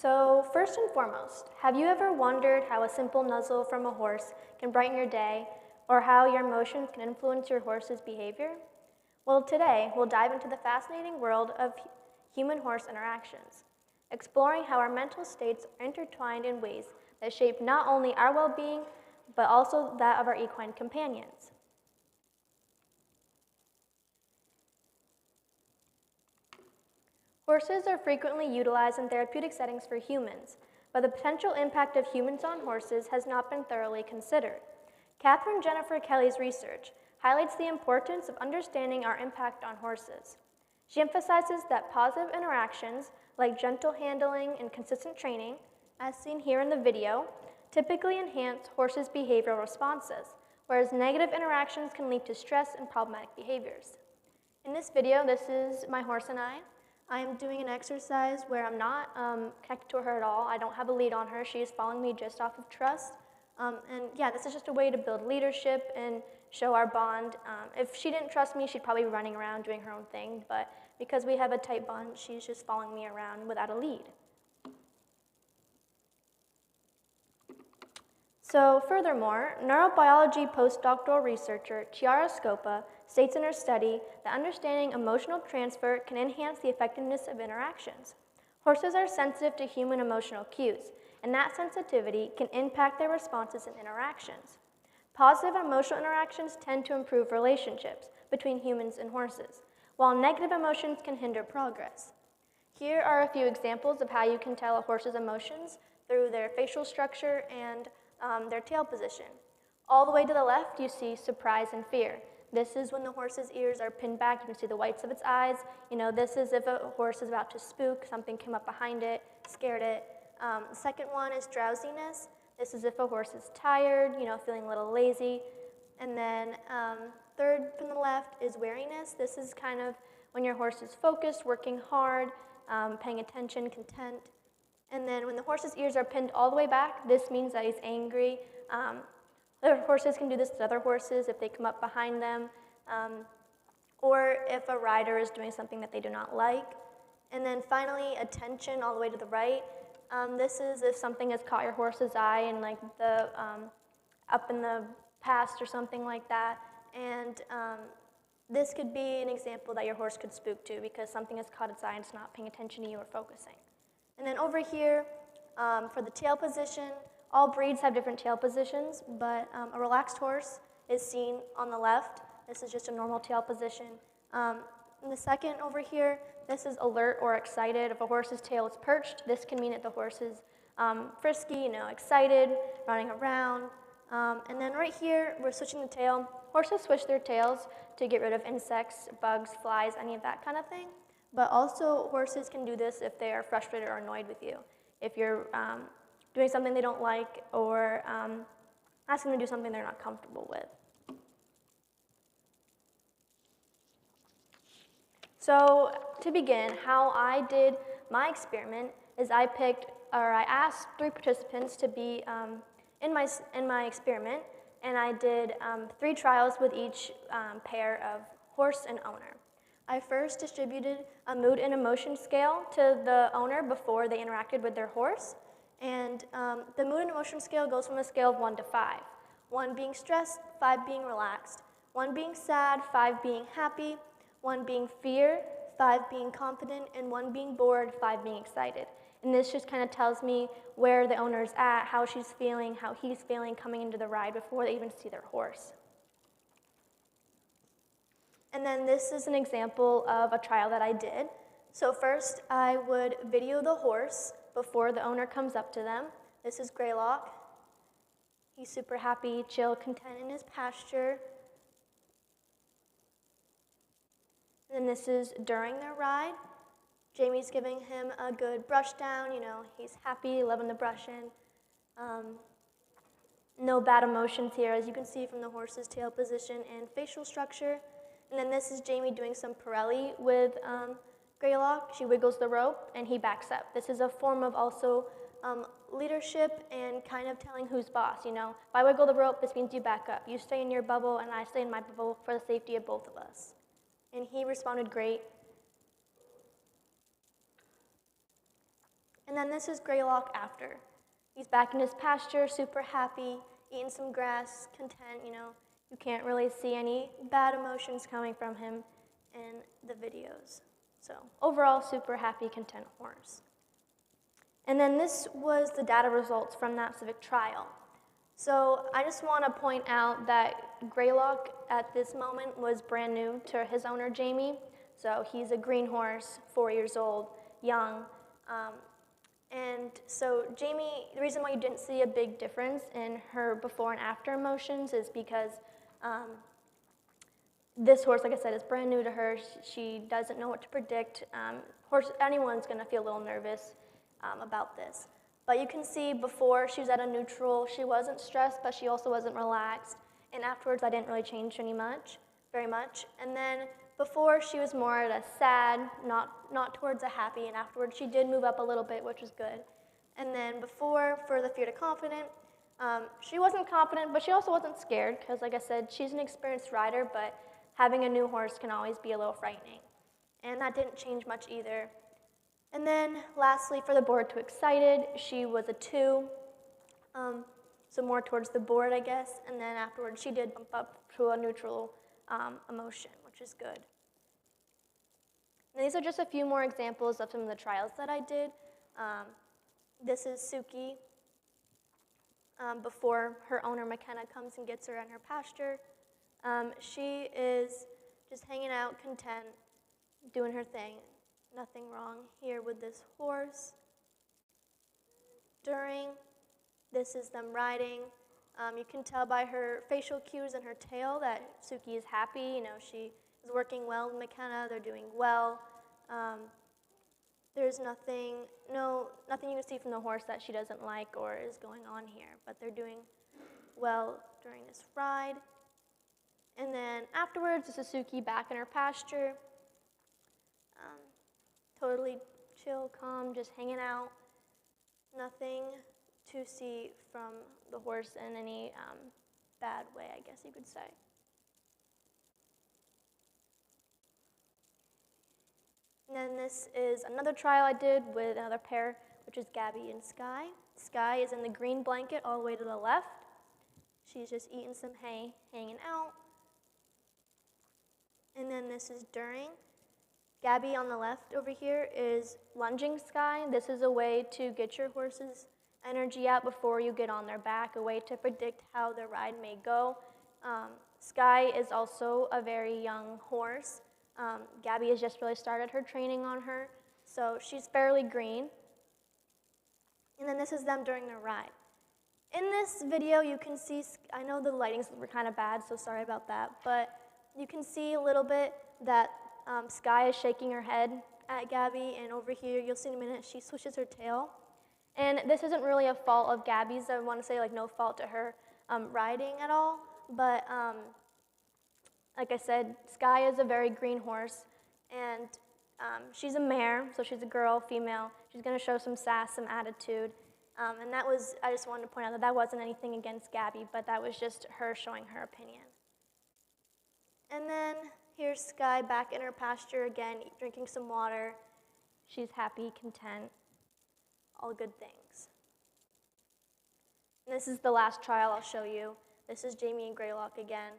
So first and foremost, have you ever wondered how a simple nuzzle from a horse can brighten your day, or how your emotions can influence your horse's behavior? Well, today we'll dive into the fascinating world of human-horse interactions, exploring how our mental states are intertwined in ways that shape not only our well-being, but also that of our equine companions. Horses are frequently utilized in therapeutic settings for humans, but the potential impact of humans on horses has not been thoroughly considered. Catherine Jennifer Kelly's research highlights the importance of understanding our impact on horses. She emphasizes that positive interactions, like gentle handling and consistent training, as seen here in the video, typically enhance horses' behavioral responses, whereas negative interactions can lead to stress and problematic behaviors. In this video, this is my horse and I. I am doing an exercise where I'm not connected to her at all. I don't have a lead on her. She is following me just off of trust. And yeah, this is just a way to build leadership and show our bond. If she didn't trust me, she'd probably be running around doing her own thing. But because we have a tight bond, she's just following me around without a lead. So furthermore, neurobiology postdoctoral researcher Chiara Scopa states in her study that understanding emotional transfer can enhance the effectiveness of interactions. Horses are sensitive to human emotional cues, and that sensitivity can impact their responses and interactions. Positive emotional interactions tend to improve relationships between humans and horses, while negative emotions can hinder progress. Here are a few examples of how you can tell a horse's emotions through their facial structure and their tail position. All the way to the left, you see surprise and fear. This is when the horse's ears are pinned back. You can see the whites of its eyes. You know, this is if a horse is about to spook, something came up behind it, scared it. The second one is drowsiness. This is if a horse is tired, you know, feeling a little lazy. And then third from the left is wariness. This is kind of when your horse is focused, working hard, paying attention, content. And then when the horse's ears are pinned all the way back, this means that he's angry. Other horses can do this to other horses if they come up behind them, or if a rider is doing something that they do not like. And then finally, attention all the way to the right. This is if something has caught your horse's eye and like the up in the past or something like that. And this could be an example that your horse could spook to because something has caught its eye and it's not paying attention to you or focusing. And then over here, for the tail position, all breeds have different tail positions, but a relaxed horse is seen on the left. This is just a normal tail position. And the second over here, this is alert or excited. If a horse's tail is perched, this can mean that the horse is frisky, you know, excited, running around. And then right here, we're switching the tail. Horses switch their tails to get rid of insects, bugs, flies, any of that kind of thing. But also, horses can do this if they are frustrated or annoyed with you. If you're doing something they don't like or asking them to do something they're not comfortable with. So to begin, how I did my experiment is I asked 3 participants to be in my experiment, and I did 3 trials with each pair of horse and owner. I first distributed a mood and emotion scale to the owner before they interacted with their horse. And the mood and emotion scale goes from a scale of 1 to 5. 1 being stressed, 5 being relaxed. 1 being sad, 5 being happy. 1 being fear, 5 being confident. And 1 being bored, 5 being excited. And this just kind of tells me where the owner's at, how she's feeling, how he's feeling coming into the ride before they even see their horse. And then this is an example of a trial that I did. So first, I would video the horse before the owner comes up to them. This is Greylock. He's super happy, chill, content in his pasture. And then this is during their ride. Jamie's giving him a good brush down. You know, he's happy, loving the brushing. No bad emotions here, as you can see from the horse's tail position and facial structure. And then this is Jamie doing some Pirelli with Greylock. She wiggles the rope and he backs up. This is a form of also leadership and kind of telling who's boss. You know, if I wiggle the rope, this means you back up. You stay in your bubble and I stay in my bubble for the safety of both of us. And he responded great. And then this is Greylock after. He's back in his pasture, super happy, eating some grass, content, You can't really see any bad emotions coming from him in the videos. So overall, super happy, content horse. And then this was the data results from that civic trial. So I just want to point out that Greylock at this moment was brand new to his owner, Jamie. So he's a green horse, 4 years old, young. And so Jamie, the reason why you didn't see a big difference in her before and after emotions is because this horse, like I said, is brand new to her. She doesn't know what to predict. Anyone's going to feel a little nervous about this. But you can see before she was at a neutral, she wasn't stressed, but she also wasn't relaxed. And afterwards, I didn't really change very much. And then before, she was more at a sad, not towards a happy, and afterwards, she did move up a little bit, which was good. And then before, for the fear to confident, she wasn't confident, but she also wasn't scared, because like I said, she's an experienced rider, but having a new horse can always be a little frightening. And that didn't change much either. And then lastly, for the bored to excited, she was a 2, so more towards the bored, I guess. And then afterwards, she did bump up to a neutral emotion, which is good. And these are just a few more examples of some of the trials that I did. This is Suki before her owner, McKenna, comes and gets her in her pasture. She is just hanging out, content, doing her thing. Nothing wrong here with this horse. This is them riding. You can tell by her facial cues and her tail that Suki is happy. She is working well with McKenna. They're doing well. There's nothing you can see from the horse that she doesn't like or is going on here, but they're doing well during this ride. And then afterwards, this is Suki back in her pasture. Totally chill, calm, just hanging out. Nothing to see from the horse in any bad way, I guess you could say. And then this is another trial I did with another pair, which is Gabby and Sky. Sky is in the green blanket all the way to the left. She's just eating some hay, hanging out. And then this is during. Gabby on the left over here is lunging Sky. This is a way to get your horse's energy out before you get on their back, a way to predict how the ride may go. Sky is also a very young horse. Gabby has just really started her training on her, so she's fairly green. And then this is them during their ride. In this video, you can see, I know the lightings were kind of bad, so sorry about that, but you can see a little bit that Sky is shaking her head at Gabby, and over here, you'll see in a minute, she swishes her tail. And this isn't really a fault of Gabby's. I want to say no fault to her riding at all, but like I said, Sky is a very green horse, and she's a mare, so she's a girl, female. She's going to show some sass, some attitude, and I just wanted to point out that wasn't anything against Gabby, but that was just her showing her opinion. And then here's Sky back in her pasture again, drinking some water. She's happy, content, all good things. And this is the last trial I'll show you. This is Jamie and Greylock again.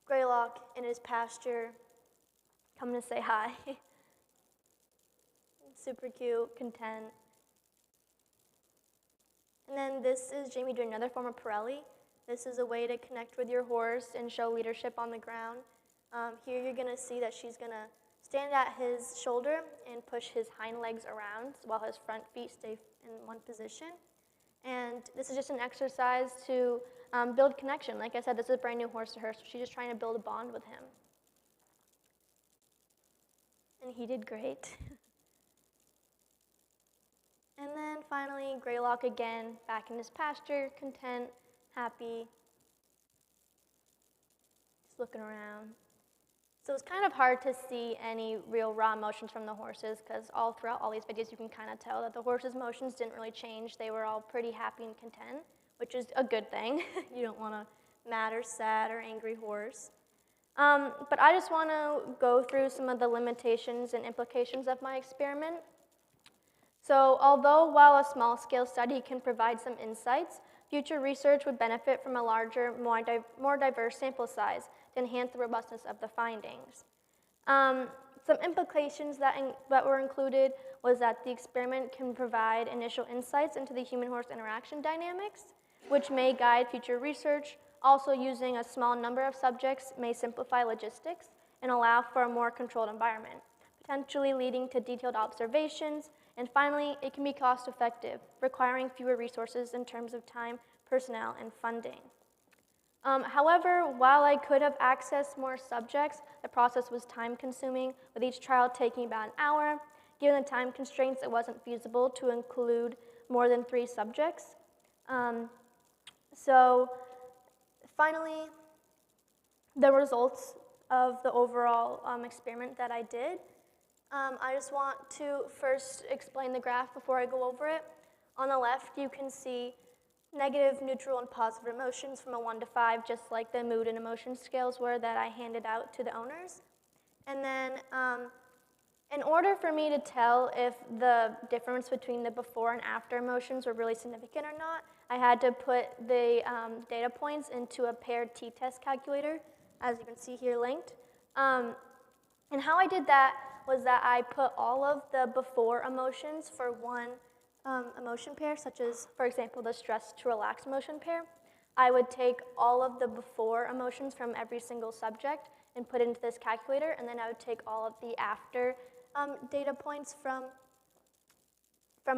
Greylock in his pasture, coming to say hi. Super cute, content. And then this is Jamie doing another form of Pirelli. This is a way to connect with your horse and show leadership on the ground. Here you're going to see that she's going to stand at his shoulder and push his hind legs around while his front feet stay in one position. And this is just an exercise to build connection. Like I said, this is a brand new horse to her, so she's just trying to build a bond with him. And he did great. And then finally, Greylock again, back in his pasture, content, happy, just looking around. So it's kind of hard to see any real raw emotions from the horses because all throughout all these videos you can kind of tell that the horses' emotions didn't really change. They were all pretty happy and content, which is a good thing. You don't want a mad or sad or angry horse. But I just want to go through some of the limitations and implications of my experiment. So although while a small-scale study can provide some insights, future research would benefit from a larger, more diverse sample size to enhance the robustness of the findings. Some implications that were included was that the experiment can provide initial insights into the human-horse interaction dynamics, which may guide future research. Also, using a small number of subjects may simplify logistics and allow for a more controlled environment, potentially leading to detailed observations. And finally, it can be cost-effective, requiring fewer resources in terms of time, personnel, and funding. However, while I could have accessed more subjects, the process was time-consuming, with each trial taking about an hour. Given the time constraints, it wasn't feasible to include more than 3 subjects. So finally, the results of the overall experiment that I did. I just want to first explain the graph before I go over it. On the left, you can see negative, neutral, and positive emotions from a 1 to 5, just like the mood and emotion scales were that I handed out to the owners. And then in order for me to tell if the difference between the before and after emotions were really significant or not, I had to put the data points into a paired t-test calculator, as you can see here linked. And how I did that was that I put all of the before emotions for one emotion pair, such as, for example, the stress to relax emotion pair. I would take all of the before emotions from every single subject and put it into this calculator, and then I would take all of the after data points from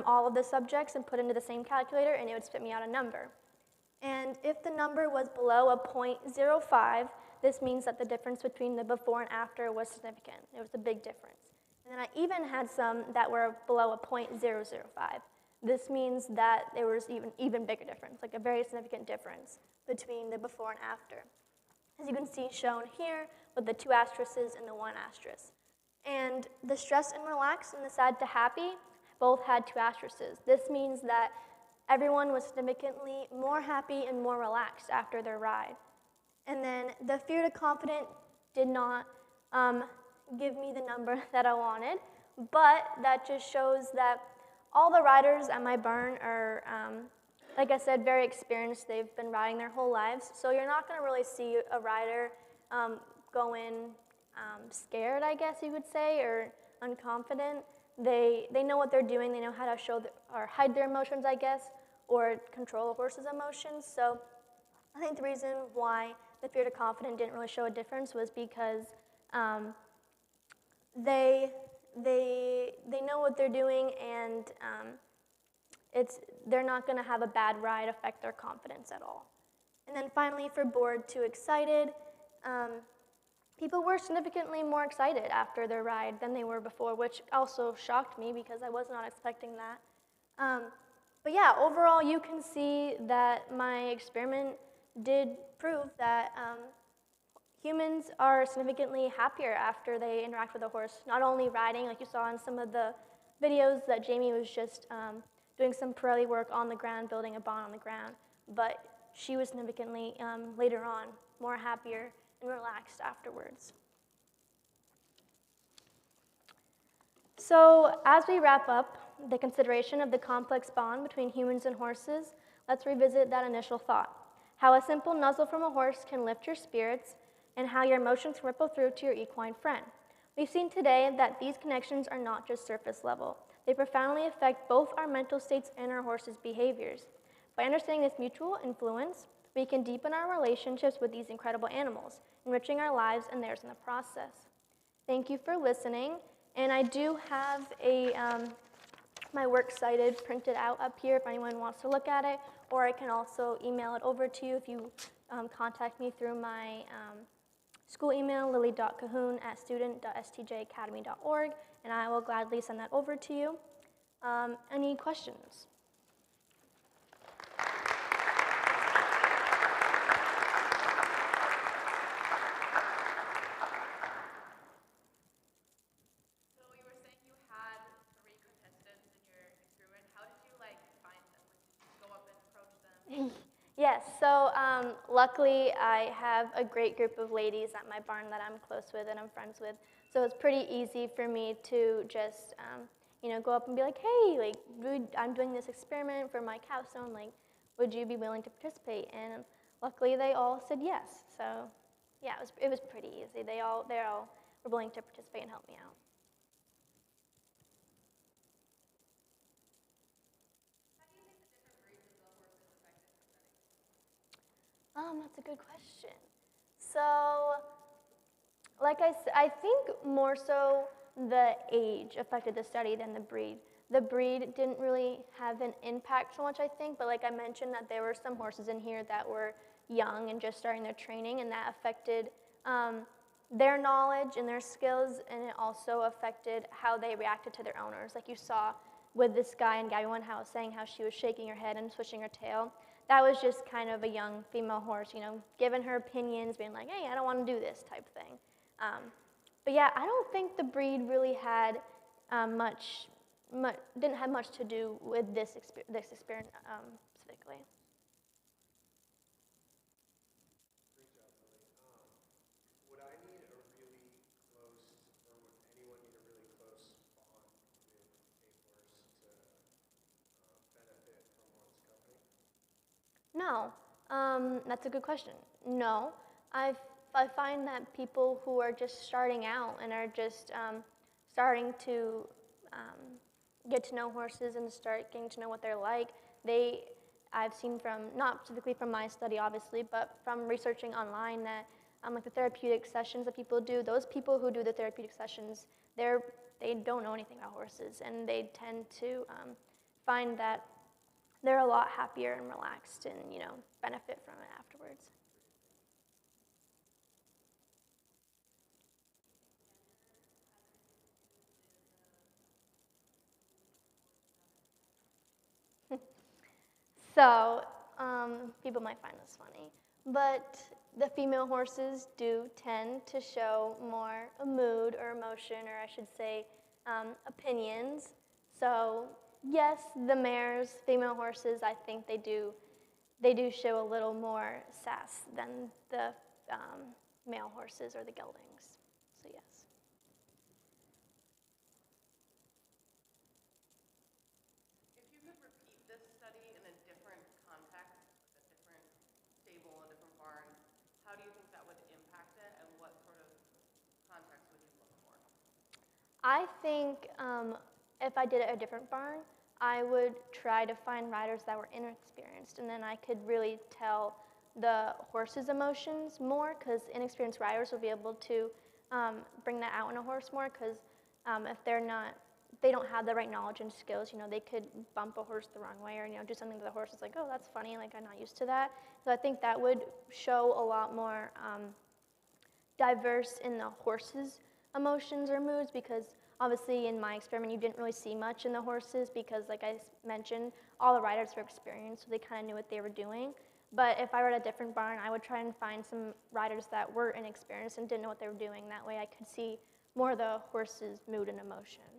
all of the subjects and put into the same calculator, and it would spit me out a number. And if the number was below a 0.05, this means that the difference between the before and after was significant. It was a big difference. And then I even had some that were below a 0.005. This means that there was even bigger difference, like a very significant difference between the before and after. As you can see shown here with the 2 asterisks and the 1 asterisk. And the stress and relax and the sad to happy both had 2 asterisks. This means that everyone was significantly more happy and more relaxed after their ride. And then the fear to confident did not give me the number that I wanted, but that just shows that all the riders at my barn are, like I said, very experienced. They've been riding their whole lives, so you're not going to really see a rider go in scared, I guess you could say, or unconfident. They know what they're doing. They know how to show or hide their emotions, I guess, or control a horse's emotions. So I think the reason why the fear to confident didn't really show a difference was because they know what they're doing, and they're not going to have a bad ride affect their confidence at all. And then finally, for bored to excited, people were significantly more excited after their ride than they were before, which also shocked me because I was not expecting that. But yeah, overall, you can see that my experiment did prove that humans are significantly happier after they interact with a horse, not only riding, like you saw in some of the videos that Jamie was just doing some Pirelli work on the ground, building a bond on the ground, but she was significantly, later on, more happier and relaxed afterwards. So as we wrap up the consideration of the complex bond between humans and horses, let's revisit that initial thought, how a simple nuzzle from a horse can lift your spirits and how your emotions ripple through to your equine friend. We've seen today that these connections are not just surface level. They profoundly affect both our mental states and our horses' behaviors. By understanding this mutual influence, we can deepen our relationships with these incredible animals, enriching our lives and theirs in the process. Thank you for listening, and I do have my works cited printed out up here if anyone wants to look at it, or I can also email it over to you if you contact me through my school email, lily.cahoon@student.stjacademy.org, and I will gladly send that over to you. Any questions? Yes, so luckily I have a great group of ladies at my barn that I'm close with and I'm friends with, so it's pretty easy for me to just, go up and be like, hey, like, I'm doing this experiment for my capstone, like, would you be willing to participate? And luckily they all said yes. So yeah, it was pretty easy. They all were willing to participate and help me out. That's a good question. So, like I think more so the age affected the study than the breed. The breed didn't really have an impact so much, I think, but like I mentioned that there were some horses in here that were young and just starting their training, and that affected their knowledge and their skills, and it also affected how they reacted to their owners. Like you saw with this guy in Gabby One House saying how she was shaking her head and swishing her tail. That was just kind of a young female horse, giving her opinions, being like, hey, I don't want to do this type thing. But yeah, I don't think the breed really had didn't have much to do with this experience specifically. Great job, Lily. Would I need a really close, or would anyone need a really close bond with a horse to benefit from one's company? No, that's a good question. No, I find that people who are just starting out and are just starting to get to know horses and start getting to know what they're like, I've seen from, not specifically from my study obviously, but from researching online that like the therapeutic sessions that people do, those people who do the therapeutic sessions, they don't know anything about horses, and they tend to find that they're a lot happier and relaxed and, benefit from it afterwards. So, people might find this funny, but the female horses do tend to show more a mood or emotion, or I should say, opinions. So, yes, the mares, female horses, I think they do show a little more sass than the male horses or the geldings. So, yes. If you could repeat this study in a different context, like a different stable, a different barn, how do you think that would impact it, and what sort of context would you look for? I think if I did it at a different barn, I would try to find riders that were inexperienced, and then I could really tell the horse's emotions more, because inexperienced riders will be able to bring that out in a horse more, because if they don't have the right knowledge and skills, they could bump a horse the wrong way, or do something that the horse is like, oh, that's funny, like I'm not used to that. So I think that would show a lot more diverse in the horse's emotions or moods, because obviously in my experiment you didn't really see much in the horses, because like I mentioned, all the riders were experienced, so they kind of knew what they were doing. But if I were at a different barn, I would try and find some riders that were inexperienced and didn't know what they were doing. That way I could see more of the horse's mood and emotion.